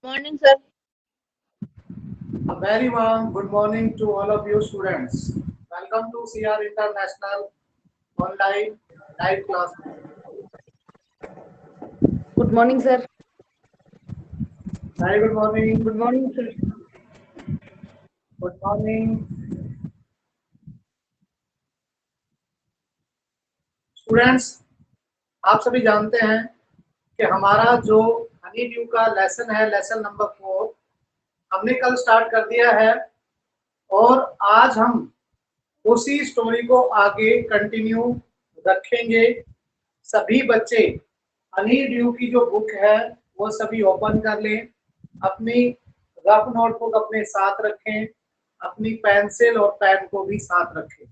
Morning, sir. A very warm good morning to all of you students. Welcome to CR International Online Live Class. Good morning, sir. Very good morning. Good morning, sir. Good morning. Students, आप सभी जानते हैं कि हमारा जो Honey due का lesson है, lesson number 4, हमने कल स्टार्ट कर दिया है और आज हम उसी स्टोरी को आगे कंटिन्यू रखेंगे। सभी बच्चे हनी ड्यू की जो बुक है वो सभी ओपन कर लें, अपनी रफ नोटबुक अपने साथ रखें, अपनी पेंसिल और पेन को भी साथ रखें,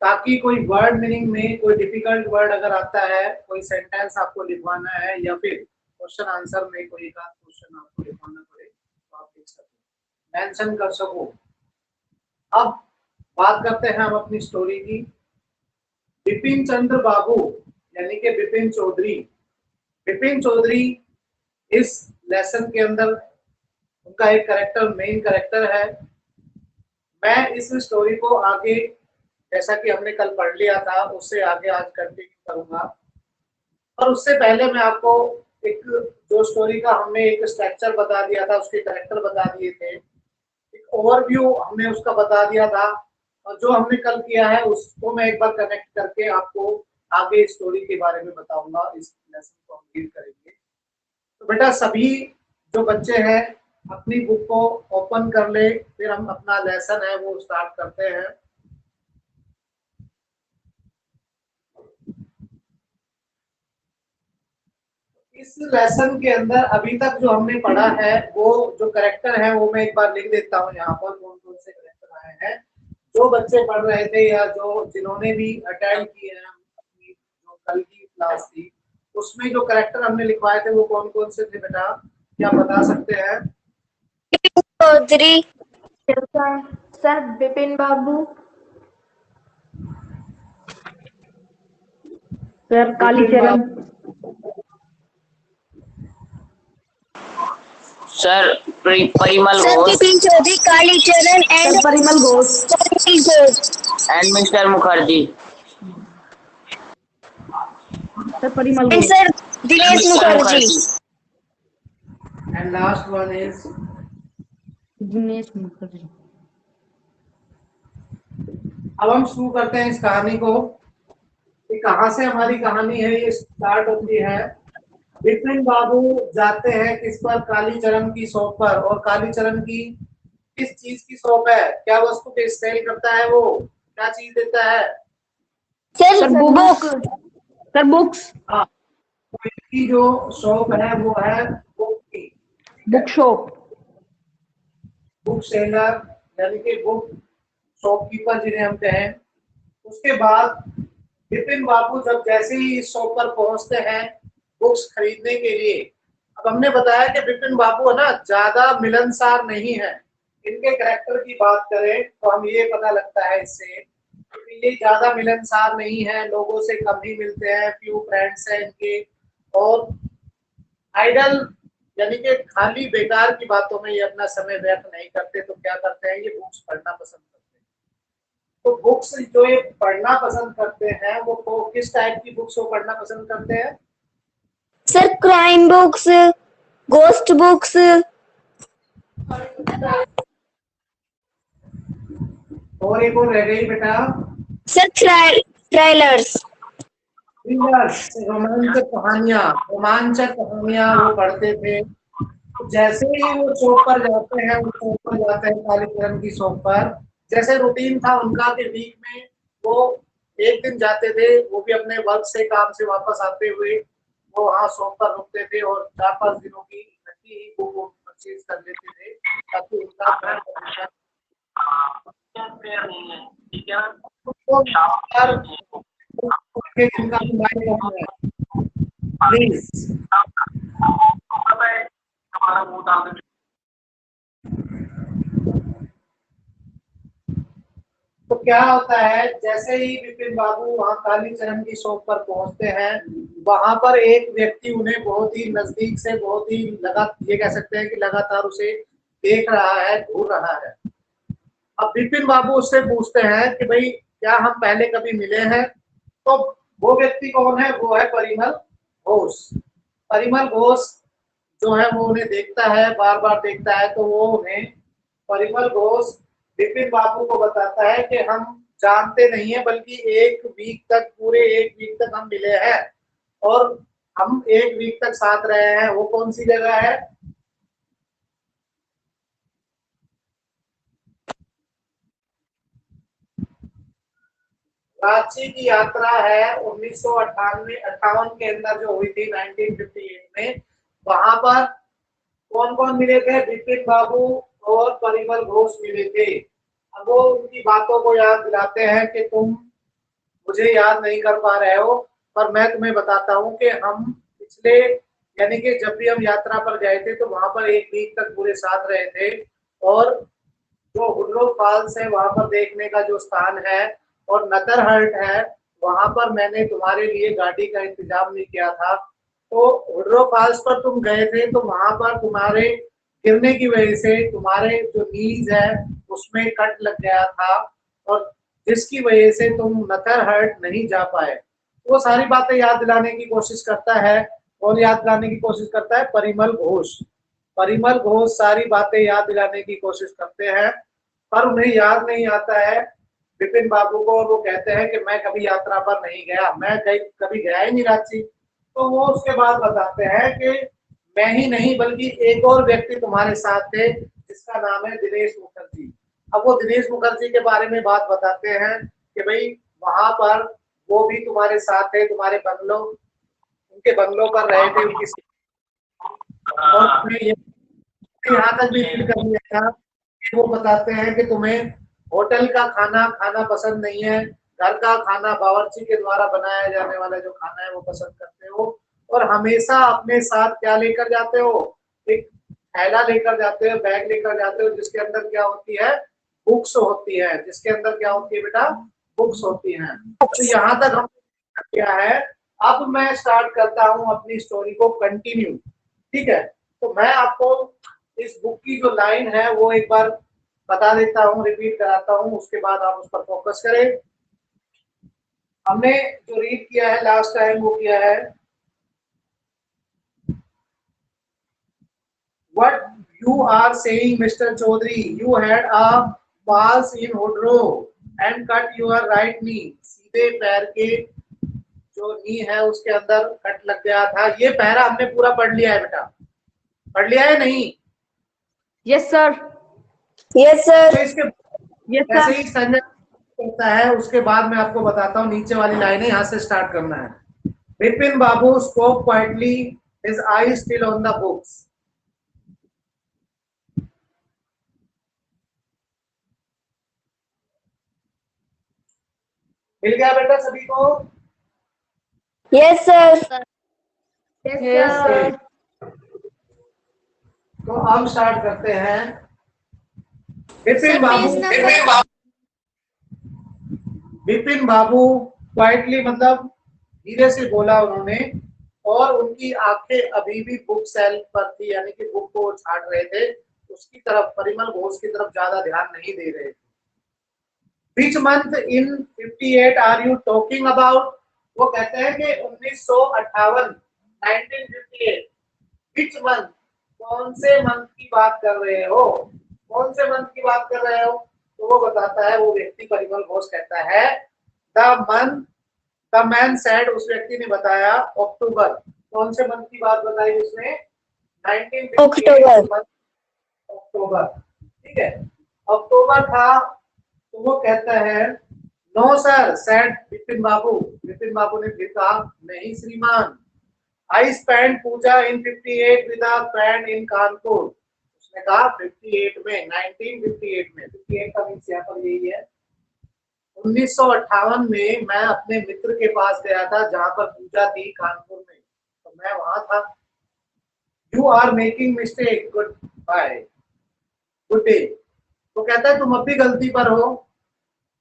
ताकि कोई वर्ड मीनिंग में कोई डिफिकल्ट वर्ड अगर आता है, कोई सेंटेंस आपको लिखवाना है या फिर क्वेश्चन आंसर में कोई का क्वेश्चन आपको लिखवाना पड़े तो आप लिख सको, मेंशन कर सको। अब बात करते हैं हम अपनी स्टोरी की। बिपिन चंद्र बाबू यानी कि बिपिन चौधरी, बिपिन चौधरी इस लेसन के अंदर उनका एक कैरेक्टर, मेन कैरेक्टर है। मैं इस स्टोरी को आगे, जैसा कि हमने कल पढ़ लिया था, उससे आगे आज कंटिन्यू करूंगा। और उससे पहले मैं आपको एक जो स्टोरी का हमने एक स्ट्रक्चर बता दिया था, उसके कैरेक्टर बता दिए थे, एक ओवरव्यू हमने उसका बता दिया था, और जो हमने कल किया है उसको मैं एक बार कनेक्ट करके आपको आगे स्टोरी के बारे में बताऊंगा। इस लेसन को हम डील करेंगे। तो बेटा सभी जो बच्चे हैं अपनी बुक को ओपन कर ले, फिर हम अपना लेसन है वो स्टार्ट करते हैं। इस लेसन के अंदर अभी तक जो हमने पढ़ा है वो जो करेक्टर है वो मैं एक बार लिख देता हूँ यहाँ पर, कौन कौन से करेक्टर आए हैं। जो बच्चे पढ़ रहे थे या जो जिन्होंने भी अटेंड किए हैं अपनी जो कल की क्लास थी, उसमें जो करेक्टर हमने लिखवाए थे वो कौन कौन से थे बेटा, क्या बता सकते हैं? Chaudhary, sir Bipin Babu, sir Kalicharan, sir Parimal sir Ghosh Bipin Chaudhary, Kalicharan and Parimal Ghosh, and mister Mukherjee. Sir Parimal and Ghosh, sir Dinesh Mukherjee. And last one is Dinesh Mukherjee. अब हम शुरू करते हैं इस कहानी को कि कहाँ से हमारी कहानी है ये स्टार्ट होती है। बिपिन बाबू जाते हैं किस पर, कालीचरण की शॉप पर। और कालीचरण की किस चीज की शॉप है, क्या वस्तु के सेल करता है, वो क्या चीज देता है? सर बुक, सर बुक्स, हाँ, तो इनकी जो शॉप है वो है बुक की, बुक शॉप, बुक सेलर यानी कि बुक शॉपकीपर जिन्हें हम कहें। उसके बाद बिपिन बाबू जब जैसे ही इस शॉप पर पहुंचते हैं बुक्स खरीदने के लिए, अब हमने बताया कि बिपिन बाबू है ना ज्यादा मिलनसार नहीं है। इनके कैरेक्टर की बात करें तो हम ये पता लगता है इससे कि ये ज्यादा मिलनसार नहीं है, लोगों से कम ही मिलते हैं, फ्यू फ्रेंड्स हैं इनके, और आइडल यानी कि खाली बेकार की बातों में ये अपना समय व्यर्थ नहीं करते। तो क्या करते हैं, ये बुक्स पढ़ना पसंद करते हैं। तो बुक्स जो ये पढ़ना पसंद करते हैं वो किस टाइप की बुक्स वो पढ़ना पसंद करते हैं? Sir crime books, ghost books, और एक और रह गई बेटा, सर ट्रेलर्स। रोमांचक कहानियां वो पढ़ते थे। जैसे ही वो शॉप पर जाते हैं, वो शॉप पर जाते हैं कालीचरण की शॉप पर, जैसे रूटीन था उनका कि वीक में वो एक दिन जाते थे, वो भी अपने वर्क से, काम से वापस आते हुए वो वहाँ शॉप पर रुकते थे और 4-5 दिनों की इकट्ठी ही वो परचेज कर लेते थे, ताकि उनका प्लीज। तो क्या होता है, जैसे ही बिपिन बाबू वहाँ कालीचरण की शॉप पर पहुंचते हैं वहां पर एक व्यक्ति उन्हें बहुत ही नजदीक से, बहुत ही ये कह सकते हैं कि लगातार उसे देख रहा है, घूर रहा है। अब विपिन बाबू उससे पूछते हैं कि भाई क्या हम पहले कभी मिले हैं? तो वो व्यक्ति कौन है? वो है परिमल घोष। परिमल घोष जो है वो उन्हें देखता है, बार बार देखता है, तो वो उन्हें, परिमल घोष विपिन बाबू को बताता है कि हम जानते नहीं है, बल्कि एक वीक तक, पूरे एक वीक तक हम मिले हैं और हम एक वीक तक साथ रहे हैं। वो कौन सी जगह है? रांची की यात्रा है 1958 के अंदर जो हुई थी, 1958 में। वहां पर कौन कौन मिले थे? विपिन बाबू और परिमल घोष मिले थे। अब वो उनकी बातों को याद दिलाते हैं कि तुम मुझे याद नहीं कर पा रहे हो, पर मैं तुम्हें बताता हूँ कि हम पिछले, यानी कि जब भी हम यात्रा पर गए थे तो वहां पर एक वीक तक पूरे साथ रहे थे, और जो हुड्रो फॉल्स है वहां पर देखने का जो स्थान है, और नटरहर्ट है, वहां पर मैंने तुम्हारे लिए गाड़ी का इंतजाम नहीं किया था। तो हुड्रो फॉल्स पर तुम गए थे तो वहां पर तुम्हारे गिरने की वजह से तुम्हारे जो नीज है उसमें कट लग गया था, और जिसकी वजह से तुम नटरहर्ट नहीं जा पाए। वो सारी बातें याद दिलाने की कोशिश करता है। कौन याद दिलाने की कोशिश करता है? परिमल घोष। परिमल घोष सारी बातें याद दिलाने की कोशिश करते हैं, पर उन्हें याद नहीं आता है विपिन बाबू को, और वो कहते हैं कि मैं कभी यात्रा पर नहीं गया, मैं कभी गया ही नहीं रांची। तो वो उसके बाद बताते हैं कि मैं ही नहीं बल्कि एक और व्यक्ति तुम्हारे साथ थे जिसका नाम है दिनेश मुखर्जी। अब वो दिनेश मुखर्जी के बारे में बात बताते हैं कि भाई वहां पर वो भी तुम्हारे साथ थे, तुम्हारे बंगलों, उनके बंगलों पर रहे थे, उनकी, और यहाँ तक भी फील कर लिया था। वो बताते हैं कि तुम्हें होटल का खाना खाना पसंद नहीं है, घर का खाना, बावर्ची के द्वारा बनाया जाने वाला जो खाना है वो पसंद करते हो, और हमेशा अपने साथ क्या लेकर जाते हो? एक थैला लेकर जाते हो, बैग लेकर जाते हो, जिसके अंदर क्या होती है? बुक्स होती है। जिसके अंदर क्या होती है बेटा? बुक्स होती हैं। तो यहाँ तक हम क्या है, अब मैं स्टार्ट करता हूँ अपनी स्टोरी को कंटिन्यू। ठीक है, तो मैं आपको इस बुक की जो लाइन है वो एक बार बता देता हूँ, रिपीट कराता हूँ, उसके बाद आप उस पर फोकस करें। हमने जो रीड किया है लास्ट टाइम वो किया है, What you are saying, Mr. Chaudhary, you had a falls in Hodro and cut your right knee. सीधे पैर के जो नी है उसके अंदर कट लग गया था। ये पैरा हमने पूरा पढ़ लिया है बेटा, पढ़ लिया है नहीं? Yes sir. Yes, sir. तो इसके यस ऐसे सर। ही संजय करता है, उसके बाद मैं आपको बताता हूँ। नीचे वाली लाइनें यहाँ से स्टार्ट करना है। विपिन बाबू spoke quietly, his eyes still on the books. मिल गया बेटा सभी को? Yes, sir. Yes sir. तो हम स्टार्ट करते हैं। विपिन बाबू क्वाइटली, मतलब धीरे से बोला उन्होंने, और उनकी आंखें अभी भी बुक सेल्फ पर थी, यानी कि बुक को छाट रहे थे, उसकी तरफ, परिमल घोष की तरफ ज्यादा ध्यान नहीं दे रहे थे। Which month in 58 are you talking about? वो कहते हैं कि 1958, 1958। Which month? कौन से मंथ की बात कर रहे हो? कौन से मंथ की बात कर रहे हो? तो वो बताता है, वो व्यक्ति परिमल घोष कहता है द मैन सेड, उस व्यक्ति ने बताया अक्टूबर। कौन से मंथ की बात बताई उसने? 1958 अक्टूबर। ठीक है, अक्टूबर था। तो वो कहता है no sir, said Vipin Babu. Vipin Babu ने फिर कहा नहीं श्रीमान, I spend Puja in 58 with a friend in Kanpur. उसने कहा 58 में, 1958 में, 58 का मीन्स यहाँ पर यही है। 1958 में मैं अपने मित्र के पास गया था जहां पर पूजा थी कानपुर में, तो मैं वहां था। You are making mistake, good bye, good day. तो कहता है तुम अब भी गलती पर हो,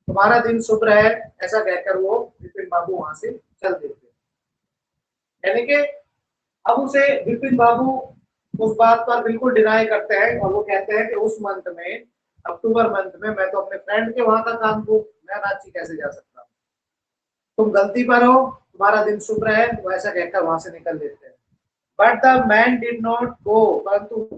तुम्हारा दिन शुभ रहे। ऐसा कहकर वो विपिन बाबू वहां से चल देते। यानी कि अब उसे विपिन बाबू उस बात पर बिल्कुल डिनाई करते हैं और वो कहते हैं कि उस मंथ में, अक्टूबर मंथ में, मैं तो अपने फ्रेंड के वहां का काम हूँ, मैं रांची कैसे जा सकता हूँ, तुम गलती पर हो, तुम्हारा दिन शुभ रहे, वो ऐसा कहकर वहां से निकल देते हैं। But the man did not go, परंतु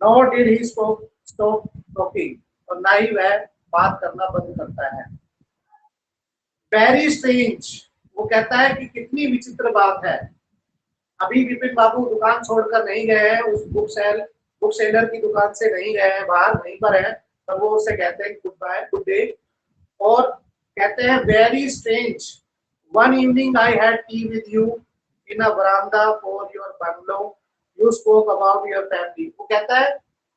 not did he stop talking, और ना ही वह बात करना बंद करता है। वेरी स्ट्रेंज, वो कहता है कि कितनी विचित्र बात है। अभी विपिन बाबू दुकान छोड़कर नहीं गए हैं, उस बुक सेलर की दुकान से नहीं गए हैं, बाहर नहीं पर है, तब वो उससे कहते हैं गुड बाय, गुड डे, और कहते हैं very strange, one evening I had T with you in a veranda for your bungalow, you spoke about your family. वो कहता है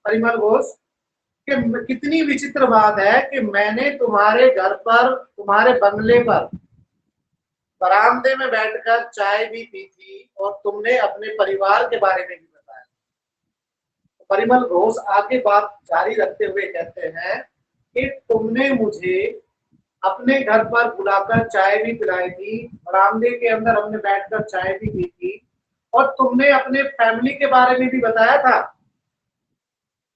परिमल घोष कि कितनी विचित्र बात है कि मैंने तुम्हारे घर पर, तुम्हारे बंगले पर बरामदे में बैठकर चाय भी पी थी और तुमने अपने परिवार के बारे में भी बताया। परिमल घोष आगे बात जारी रखते हुए कहते हैं कि तुमने मुझे अपने घर पर बुलाकर चाय भी पिलाई थी, बरामदे के अंदर हमने बैठकर चाय भी पी थी, और तुमने अपने फैमिली के बारे में भी बताया था।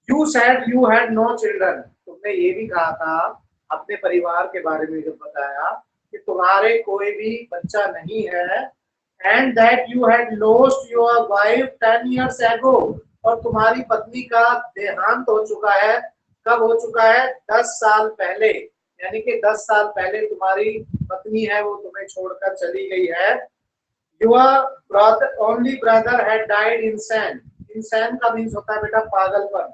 You said you had no children, तुमने ये भी कहा था अपने परिवार के बारे में जब बताया कि तुम्हारे कोई भी बच्चा नहीं है, and that you had lost your wife 10 years ago, और तुम्हारी पत्नी का देहांत हो चुका है। कब हो चुका है? 10 साल पहले, यानी कि 10 साल पहले तुम्हारी पत्नी है वो तुम्हें छोड़कर चली गई है। Your brother, only brother had died insane, insane का मीन्स होता है बेटा पागलपन।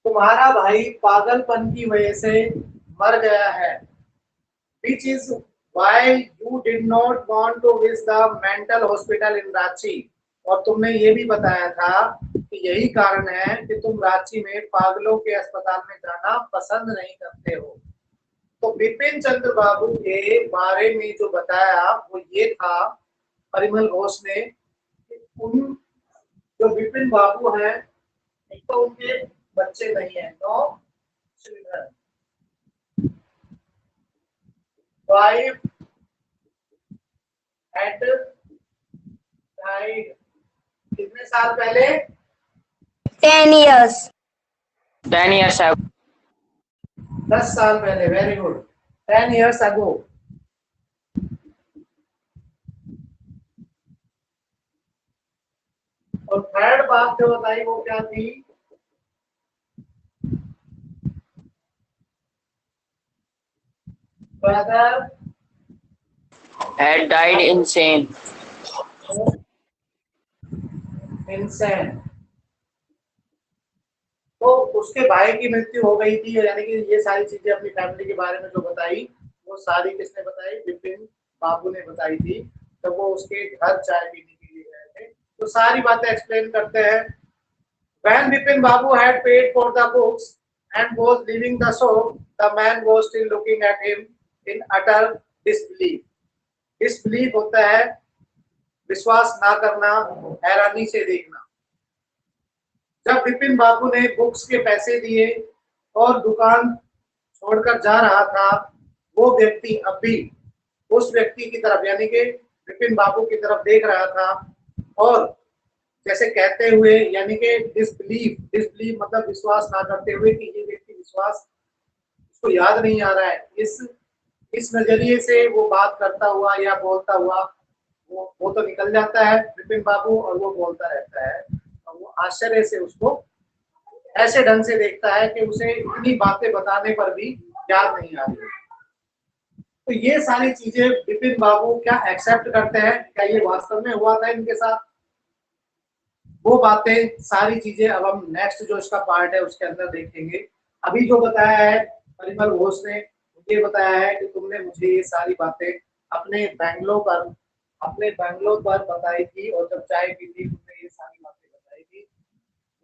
तुम्हारा भाई पागलपन की वजह से मर गया है। Which is why you did not want to visit the mental hospital in Ranchi, और तुमने ये भी बताया था कि यही कारण है कि तुम रांची में पागलों के अस्पताल में जाना पसंद नहीं करते हो। तो बिपिन चंद्र बाबू के बारे में जो बताया वो ये था परिमल घोष ने कि उन जो बिपिन बाबू हैं, एक तो उनके बच्चे नहीं है, no children, wife had died, कितने साल पहले? 10 years. 10 years ago. 10 साल पहले। Very good, 10 years ago। और थर्ड बात जो बताई वो क्या थी? Brother Had died insane. Insane, तो उसके भाई की मृत्यु हो गई थी, यानी कि ये सारी चीजें अपनी फैमिली के बारे में जो बताई वो सारी किसने बताई? विपिन बाबू ने बताई थी। तो वो उसके घर चाय पीने के लिए गए थे, तो सारी बातें एक्सप्लेन करते हैं। When Bipin Babu had paid for the books and was leaving the shop, the man was still looking at him in utter disbelief. Disbelief होता है विश्वास ना करना, हैरानी से देखना। जब बिपिन बाबू ने बुक्स के पैसे दिए और दुकान छोड़कर जा रहा था, वो व्यक्ति अब भी उस व्यक्ति की तरफ, यानी कि बिपिन बाबू की तरफ देख रहा था, और जैसे कहते हुए, यानी कि डिसबिलीव, डिसबिलीव मतलब विश्वास ना करते हुए कि ये व्यक्ति विश्वास, इसको याद नहीं आ रहा है, इस नजरिए से वो बात करता हुआ या बोलता हुआ वो तो निकल जाता है विपिन बाबू, और वो बोलता रहता है, और वो आश्चर्य से उसको ऐसे ढंग से देखता है कि उसे इतनी बातें बताने पर भी याद नहीं आ रही। तो ये सारी चीजें विपिन बाबू क्या एक्सेप्ट करते हैं? क्या ये वास्तव में हुआ था इनके साथ? वो बातें सारी चीजें अब हम नेक्स्ट जो इसका पार्ट है उसके अंदर देखेंगे। अभी जो बताया है परिमल घोष ने, ये बताया है कि तुमने मुझे ये सारी बातें अपने बैंगलोर पर बताई थी, और जब चाय पी थी तुमने ये सारी बातें बताई थी।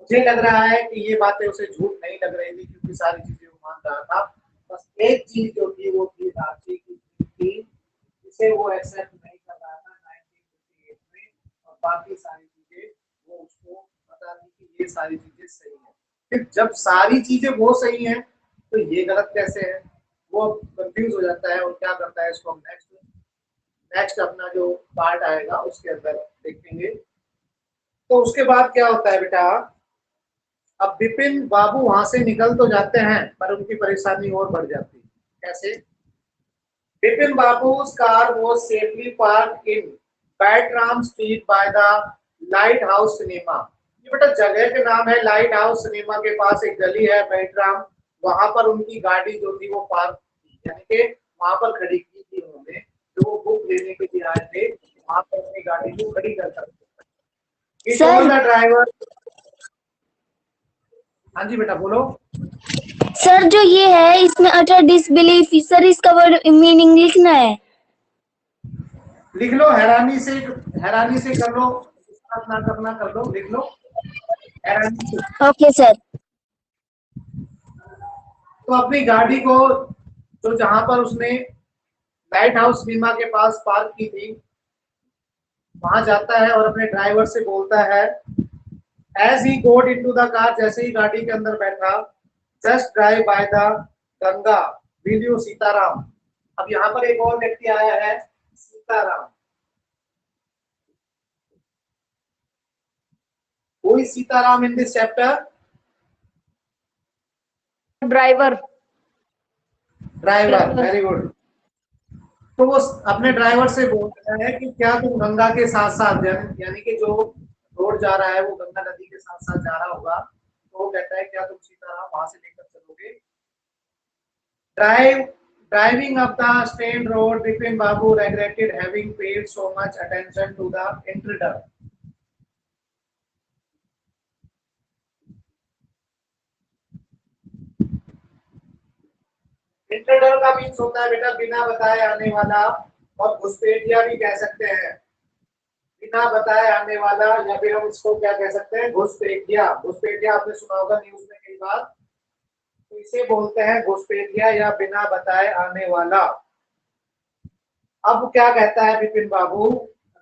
मुझे लग रहा है कि ये बातें उसे झूठ नहीं लग रही थी, क्योंकि सारी चीजें वो मान रहा था। बस एक चीज जो थी वो थी रांची की थी, जिसे वो एक्सेप्ट नहीं कर रहा था 1958 में, और बाकी सारी चीजें वो उसको पता ये सारी चीजें सही है। फिर जब सारी चीजें वो सही हैं तो ये गलत कैसे है, वो कंफ्यूज हो जाता है और क्या करता है, इसको हम नेक्स्ट अपना जो पार्ट आएगा उसके अंदर देखेंगे। तो उसके बाद क्या होता है बेटा, अब विपिन बाबू वहां से निकल तो जाते हैं पर उनकी परेशानी और बढ़ जाती है। कैसे? विपिन बाबू's car was safely parked in बैटराम street by the lighthouse cinema. ये बेटा जगह के नाम है, लाइट हाउस सिनेमा के पास एक गली है बैटराम, वहां पर उनकी गाड़ी जो थी वो पार्क थी, यानी कि वहां पर खड़ी की थी उन्होंने, जो वो बुक लेने के लिए आए थे वहां पर अपनी गाड़ी को खड़ी कर सकते। सर ड्राइवर, हाँ जी बेटा बोलो। सर जो ये है इसमें अटर डिसबिलीफ, सर इसका वर्ड मीनिंग लिखना है। लिख लो, हैरानी से कर लो, ना करना कर लो, लिख लो हैरानी से। Okay sir. तो अपनी गाड़ी को जो जहां पर उसने लाइट हाउस सिनेमा के पास पार्क की थी वहां जाता है और अपने ड्राइवर से बोलता है, as he got into the car, जैसे ही गाड़ी के अंदर बैठा, just drive by the Ganga will you Sitaram. अब यहाँ पर एक और व्यक्ति आया है Sitaram. Who is Sitaram in this chapter? Driver. Driver, very good. तो वो अपने ड्राइवर से बोलता है कि क्या तुम गंगा के साथ साथ, यानी कि जो रोड जा रहा है वो गंगा नदी के साथ साथ जा रहा होगा, तो वो कहता है क्या तुम सीताराम वहां से लेकर चलोगे? Driving up the stain road, Vipin Babu regretted having paid so much attention to the intruder। Intruder का मीन्स होता है बेटा बिना बताए आने वाला, और घुसपैठिया भी कह सकते हैं। बिना बताए आने वाला, या फिर हम इसको क्या कह सकते हैं, घुसपैठिया। घुसपैठिया आपने सुना होगा न्यूज में कई बार, तो इसे बोलते हैं घुसपैठिया या बिना बताए आने वाला। अब क्या कहता है विपिन बाबू,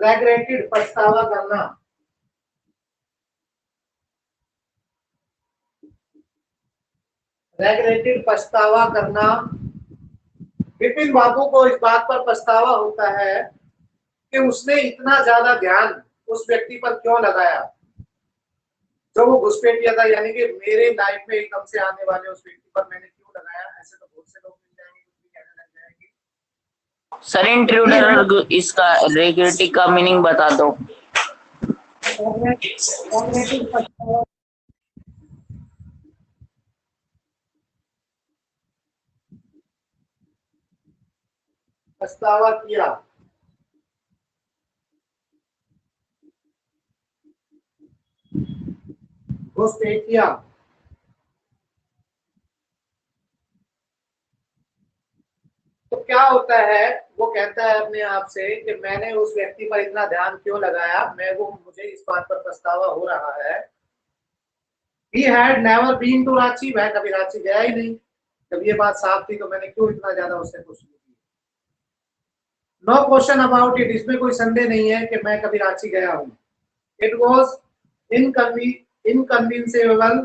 रेग्रेटेड, पछतावा करना। रेग्रेटेड, पछतावा करना। विपिन बाबू को इस बात पर पछतावा होता है कि उसने इतना ज्यादा ध्यान उस व्यक्ति पर क्यों लगाया जो वो घुसपैठिया था, यानी कि मेरे लाइफ में एकदम से आने वाले उस व्यक्ति पर मैंने क्यों लगाया। ऐसे तो बहुत से लोग मिल जाएंगे, कुछ भी कहने लग जाएंगे। सर इंट्रूडर इसका रेगुलेटिव का मीनिंग बता दो। पछतावा किया। घुसपैठिया। तो क्या होता है, वो कहता है अपने आप से कि मैंने उस व्यक्ति पर इतना ध्यान क्यों लगाया, मुझे इस बात पर पछतावा हो रहा है। He had never been to Ranchi, वह कभी रांची गया ही नहीं। जब ये बात साफ थी तो मैंने क्यों इतना ज्यादा उससे पूछ ली। नो क्वेश्चन अबाउट इट, इसमें कोई संदेह नहीं है कि मैं कभी रांची गया हूँ। It was inconceivable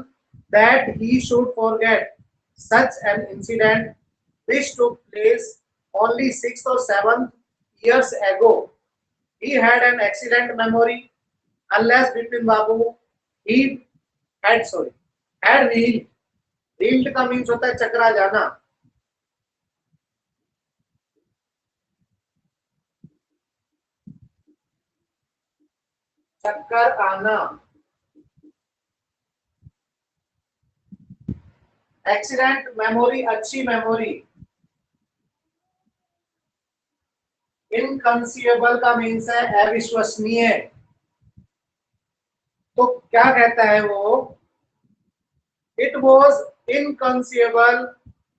that he should forget such an incident which took place only 6 or 7 years ago. He had an excellent memory, unless Bipin Babu he had reeled का मीन्स होता है चकरा जाना। चक्कर आना। एक्सीलेंट मेमोरी, अच्छी memory. Inconceivable का means है अविश्वसनीय। तो क्या कहता है वो, it was inconceivable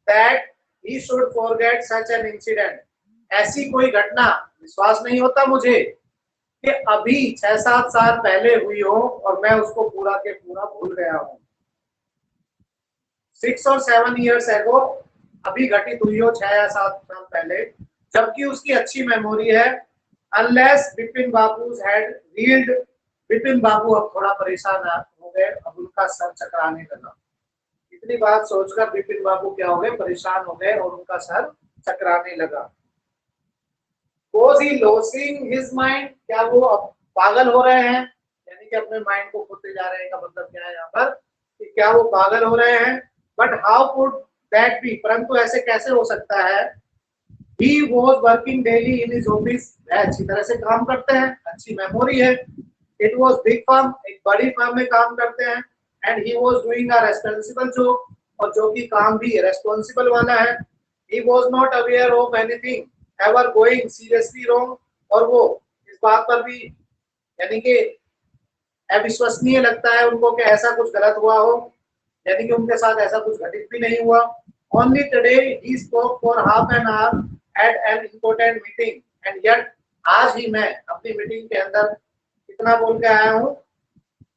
that he should forget such an incident. ऐसी कोई घटना, विश्वास नहीं होता मुझे कि अभी 6-7 साल पहले हुई हो और मैं उसको पूरा के पूरा भूल गया हूं। 6 और 7 years ago, अभी घटित हुई हो 6 या 7 साल पहले, जबकि उसकी अच्छी मेमोरी है। Unless Bipin Babu had reeled, Bipin Babu अब थोड़ा परेशान हो गए, अब उनका सर चकराने लगा। इतनी बात सोचकर विपिन बाबू क्या हो गए, परेशान हो गए और उनका सर चकराने लगा। Was he losing his mind? क्या वो अब पागल हो रहे हैं, यानी कि अपने माइंड को खोते जा रहे हैं का मतलब क्या है यहाँ पर, कि क्या वो पागल हो रहे हैं? But how could that be, परंतु ऐसे कैसे हो सकता है? He was working daily in his office, वह अच्छी तरह से काम करते हैं, अच्छी मेमोरी है। It was big firm, एक बड़ी फर्म में काम करते हैं। And he was doing a responsible job, और जो कि काम भी रेस्पॉन्सिबल वाला है। He was not aware of anything ever going seriously wrong, और वो इस बात पर भी यानी कि अविश्वसनीय लगता है उनको कि ऐसा कुछ गलत हुआ हो, यानी कि उनके साथ ऐसा कुछ घटित भी नहीं हुआ। Only today he spoke for half an hour at an important meeting, and yet आज ही मैं अपनी मीटिंग के अंदर कितना बोल के आया हूँ,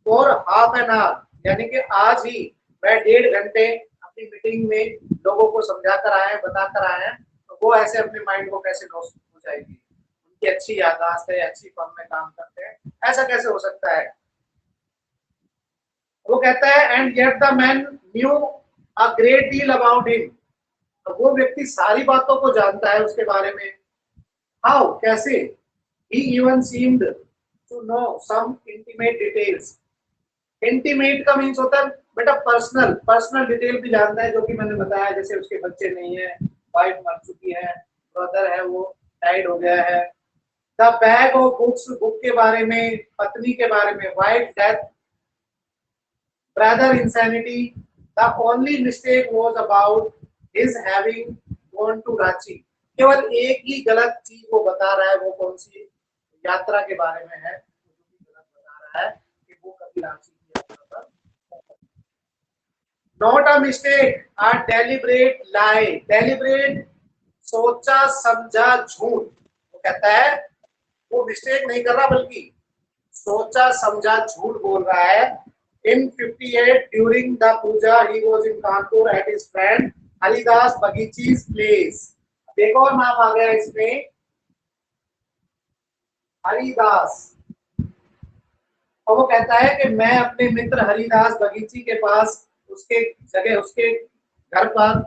for half an hour, यानी कि आज ही मैं 1.5 घंटे अपनी मीटिंग में लोगों को समझा कर आए हैं, बता कर आए हैं, तो वो ऐसे अपने माइंड को कैसे लॉस हो जाएगी? उनकी अच्छी याददाश्त है, अच्छी फर्म में काम करते हैं, ऐसा कैसे हो सकता है? वो कहता है and yet the man new a great deal about him, वो व्यक्ति सारी बातों को जानता है उसके बारे में। हाउ, कैसे? He even seemed to know some intimate details. Intimate का मीन्स होता है बेटा पर्सनल डिटेल भी जानता है, जो कि मैंने बताया, जैसे उसके बच्चे नहीं है, वाइफ मर चुकी है, ब्रदर है वो डाइड हो गया है। The bag of books, book के बारे में, पत्नी के बारे में, wife death, brother insanity. The only mistake was about his having gone to Ranchi. केवल एक ही गलत चीज वो बता रहा है, वो कौन सी? यात्रा के बारे में है, गलत बता रहा है कि वो कभी रांची की यात्रा पर। Not a mistake, a deliberate lie. Deliberate सोचा समझा झूठ। वो कहता है वो मिस्टेक नहीं कर रहा, बल्कि सोचा समझा झूठ बोल रहा है। In 58 during the puja he was in Kanpur at his friend Haridas बगीची's place। एक और नाम आ गया इसमें, हरिदास। और वो कहता है कि मैं अपने मित्र हरिदास बगीची के पास, उसके जगह, उसके घर पर,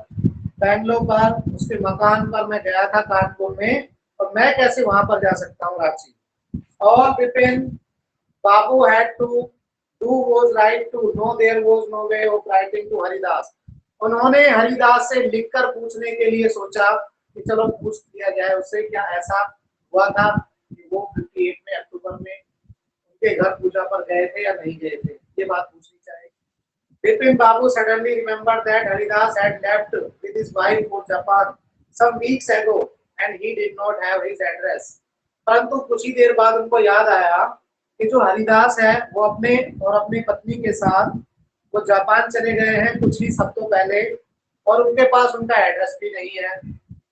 बैंगलोर पर, उसके मकान पर मैं गया था कानपुर में, और मैं कैसे वहां पर जा सकता हूँ रांची। और विपिन बाबू had to do was write to know there was no way of writing to Haridas. उन्होंने हरिदास से लिखकर पूछने के लिए सोचा कि चलो पूछ लिया जाए उससे, क्या ऐसा हुआ था कि वो 58 में अक्टूबर में उनके घर पूजा पर गए थे या नहीं गए थे, ये बात पूछनी चाहिए। Vipin Babu suddenly remembered that Haridas had left with his wife for Japan some weeks ago and he did not have his address। परंतु कुछ ही देर बाद उनको याद आया कि जो हरिदास है वो अपने और अपनी पत्नी के साथ वो जापान चले गए हैं कुछ ही हफ्तों पहले, और उनके पास उनका एड्रेस भी नहीं है।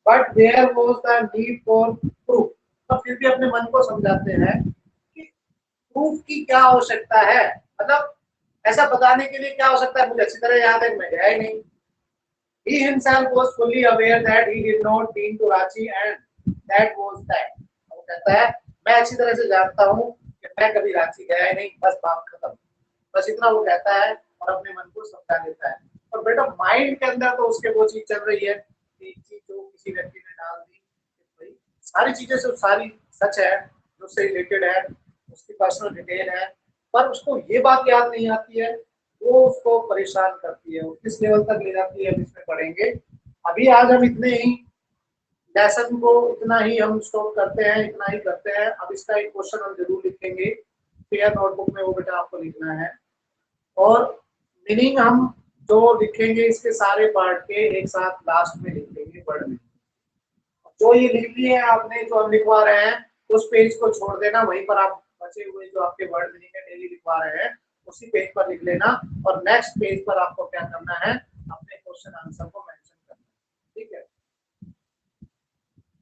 But there was the need for proof. तो फिर भी अपने मन को समझाते हैं कि प्रूफ की क्या आवश्यकता है, मतलब ऐसा बताने के लिए क्या हो सकता है, मुझे अच्छी तरह याद है, मैं गया ही नहीं। He himself was fully aware that he did not been to Ranchi and that was that। वो कहता है मैं अच्छी तरह से जानता हूँ कि मैं कभी रांची गया ही नहीं, बस बात खत्म, बस इतना वो कहता है और अपने मन को समझा देता है। और बेटा माइंड के अंदर तो उसके वो चीज चल रही है, एक चीज जो किसी व्यक्ति ने डाल दी, भाई सारी चीजें सब सारी सच है, जो उससे रिलेटेड है, उसकी पर्सनल डिटेल है, पर उसको ये बात याद नहीं आती है, वो उसको परेशान करती है। वो किस लेवल तक ले जाती है, हम इसमें पढ़ेंगे। अभी आज हम इतने ही लेसन को इतना ही हम स्टॉप करते हैं, इतना ही करते हैं। अब इसका एक क्वेश्चन हम जरूर लिखेंगे, फेयर नोटबुक में वो बेटा आपको लिखना है, और मीनिंग हम जो लिखेंगे इसके सारे पार्ट के एक साथ लास्ट में लिख देंगे वर्ड में। जो ये लिख लिए हैं आपने, जो हम लिखवा रहे हैं, उस पेज को छोड़ देना, वहीं पर आप बचे हुए जो आपके वर्ड मीनिंग है डेली लिखवा रहे हैं उसी पेज पर लिख लेना, और नेक्स्ट पेज पर आपको क्या करना है, अपने क्वेश्चन आंसर को मेंशन करना, ठीक है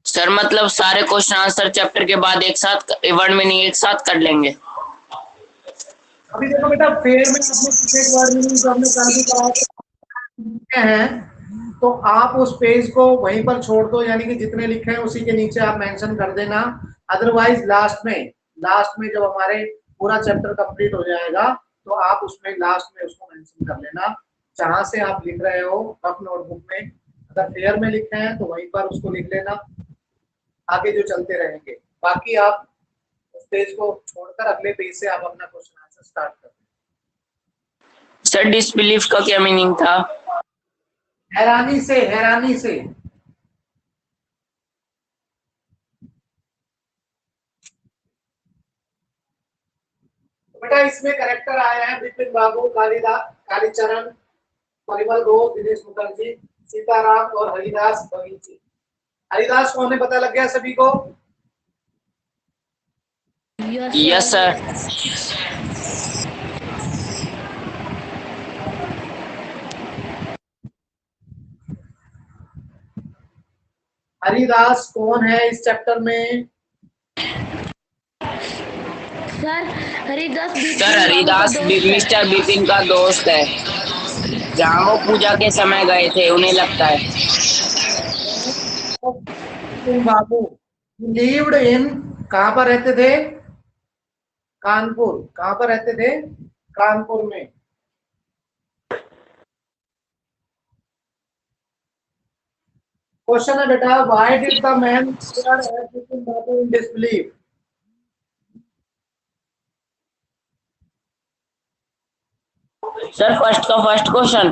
सर? मतलब सारे क्वेश्चन आंसर चैप्टर के बाद एक साथ वर्ड मीनिंग एक साथ कर लेंगे। अभी देखो बेटा, फेयर में आपने एक वर्ड मीनिंग जो हमने कल भी कराया है, तो आप उस पेज को वहीं पर छोड़ दो, यानी कि जितने लिखे हैं उसी के नीचे आप मेंशन कर देना। अदरवाइज लास्ट में जब हमारे पूरा चैप्टर कंप्लीट हो जाएगा तो आप उसमें लास्ट में उसको मेंशन कर लेना, जहां से आप लिख रहे हो रफ नोटबुक में। अगर फेयर में लिखना है तो वहीं पर उसको लिख लेना, आगे जो चलते रहेंगे। बाकी आप उस पेज को छोड़कर अगले पेज से आप अपना क्वेश्चन आंसर स्टार्ट कर। सर डिसबिलीफ का क्या मीनिंग था? हैरानी से, हैरानी से। तो बेटा इसमें करेक्टर आए हैं विपिन बाबू, कालिदास, कालीचरण, परिमल घोष, दिनेश मुखर्जी, सीताराम और हरिदास बगीची। हरिदास कौन है पता लग गया सभी को? Yes sir. हरिदास कौन है इस चैप्टर में? Sir Haridas sir Haridas mister Bipin का दोस्त है, जहाँ वो पूजा के समय गए थे, उन्हें लगता है। विपिन बाबू लिव्ड इन, कहां पर रहते थे? कानपुर। कहां पर रहते थे? कानपुर में। क्वेश्चन है बेटा, why did the man stare at Vipin Babu in disbelief? Sir first का फर्स्ट क्वेश्चन।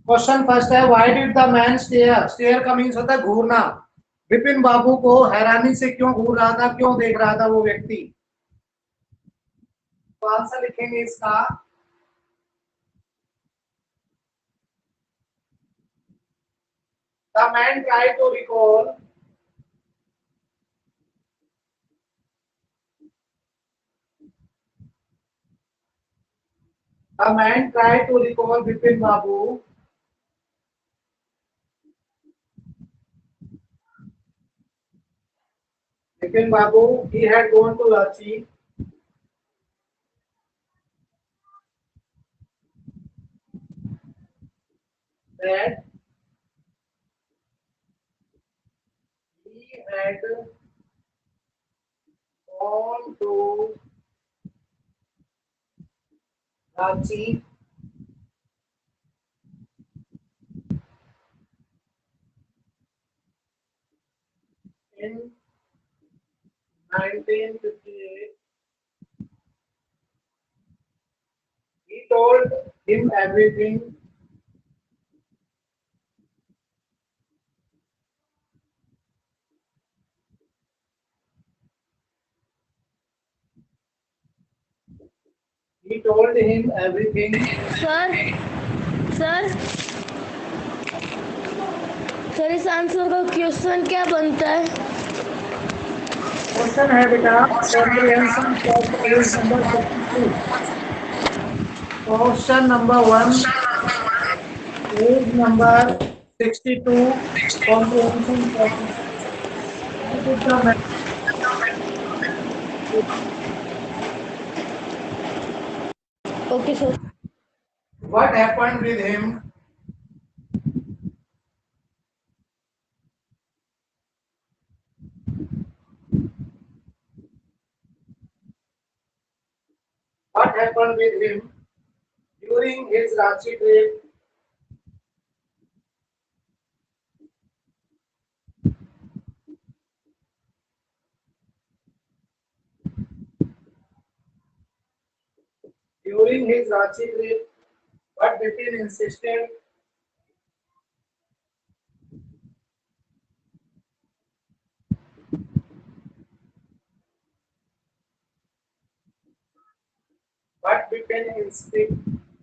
क्वेश्चन फर्स्ट है, why did the man stare? Stare का मीन्स होता है घूरना। विपिन बाबू को हैरानी से क्यों घूर रहा था, क्यों देख रहा था वो व्यक्ति? तो आंसर लिखेंगे इसका, the man try to recall Vipin Babu he had gone to Ranchi that he had gone to Ranchi in 1958. He told him everything. He told him everything. Sir sir इस आंसर का question क्या बनता है? Question है बेटा, comprehension for page number 62. Question number 1, page number 62, comprehension for okay sir. what happened with him? What happened with him during his Ranchi trip? During his Ranchi trip, but Bipin insisted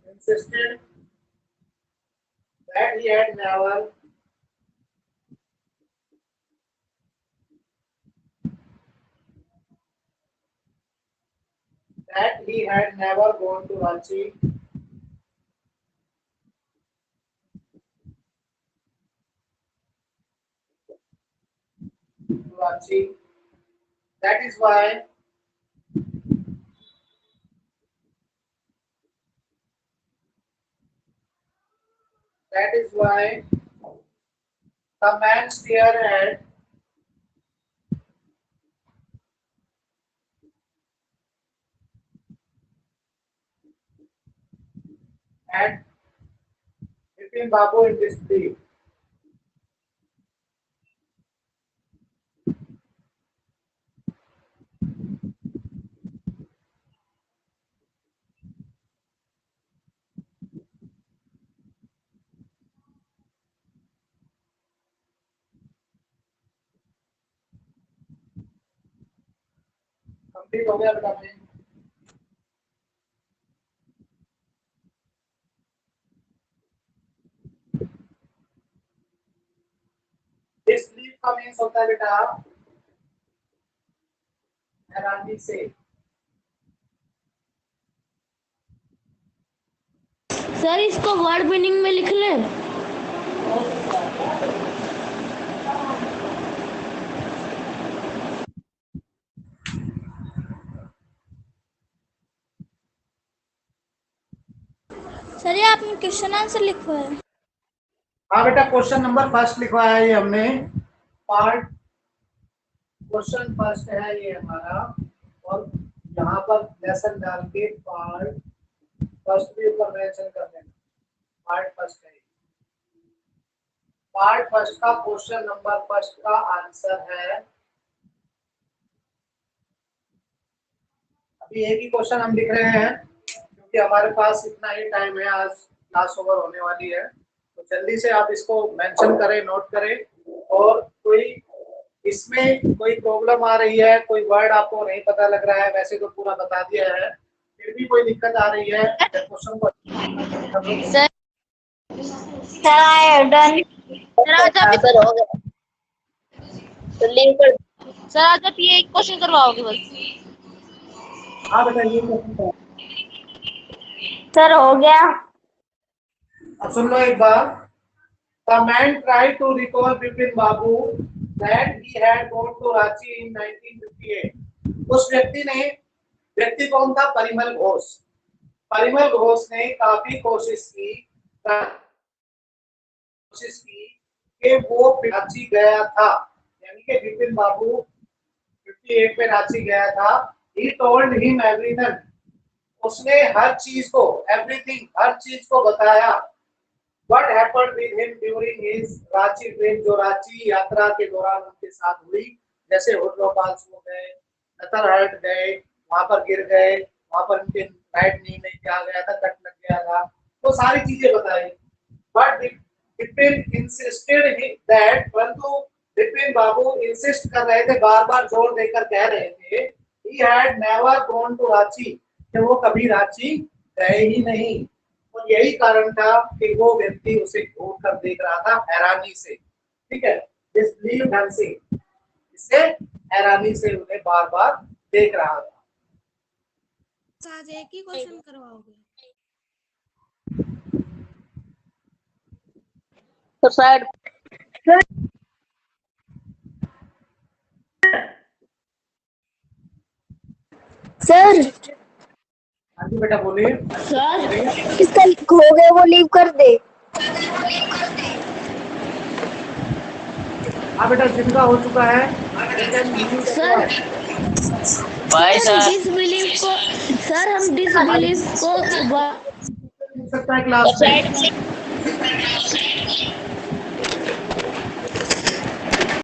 insisted that he had never gone to Ranchi. That is why the man stared at at Bipin Babu in disbelief. Complete हो गया बेटा अपने? Disbelief का means होता है बेटा हैरानी से। सर इसको वर्ड मीनिंग में लिख लें। सर ये आपने क्वेश्चन आंसर लिखा है। हाँ बेटा, क्वेश्चन नंबर फर्स्ट लिखवाया है ये हमने। पार्ट क्वेश्चन फर्स्ट है ये हमारा, और यहाँ पर लेसन डाल के पार्ट फर्स्ट भी ऊपर मेंशन कर देना। पार्ट फर्स्ट है, पार्ट फर्स्ट का क्वेश्चन नंबर फर्स्ट का आंसर है। अभी एक ही क्वेश्चन हम लिख रहे हैं क्योंकि हमारे पास इतना ही टाइम है, आज क्लास ओवर होने वाली है, तो जल्दी से आप इसको मेंशन करें, नोट करें। और कोई इसमें कोई प्रॉब्लम आ रही है, कोई वर्ड आपको नहीं पता लग रहा है, वैसे तो पूरा बता दिया है, फिर भी कोई दिक्कत आ रही है क्वेश्चन को sir I have done. Sir आज आप सर हो गया। तो लीव कर। सर आज आप ये एक क्वेश्चन करवाओगे बस। हाँ बेटा, ये क्वेश्चन सर हो गया। अब सुन लो एक बार। The man tried to recall Bipin Babu that he had gone to Ranchi in 1958. उस व्यक्ति कौन था? परिमल घोष। परिमल घोष ने काफी कोशिश की कि वो रांची गया था, यानी कि बिपिन बाबू 58 में रांची गया था। He told him everything. उसने हर चीज को, everything, हर चीज को बताया। What happened with him during his Ranchi trip, जो रांची यात्रा के दौरान उनके साथ हुई, जैसे होटलोपाल्स हो गए, नतरहट गए, वहां पर गिर गए, वहां पर उनके राइट नी में क्या गया था, कट लग गया था, तो सारी चीजें बताई। बट बिपिन इंसिस्टेड दैट, परंतु बिपिन बाबू इंसिस्ट कर रहे थे, बार बार जोर देकर कह रहे थे, he had never gone to Ranchi, कि वो कभी रांची गए ही नहीं। और यही कारण था कि वो व्यक्ति उसे घूर कर देख रहा था हैरानी से। ठीक है, डिसबिलीव ढंग से, इससे हैरानी से उन्हें बार बार देख रहा था। आज एक ही क्वेश्चन करवाओगे? तो शायद सर हाँ जी बेटा, बोलिए। सर इसका हो गया, वो लीव कर दे। हाँ बेटा, जिनका हो चुका है सर बाय सर। डिसबिलीफ को, सर हम डिसबिलीफ को सकता है क्लास में।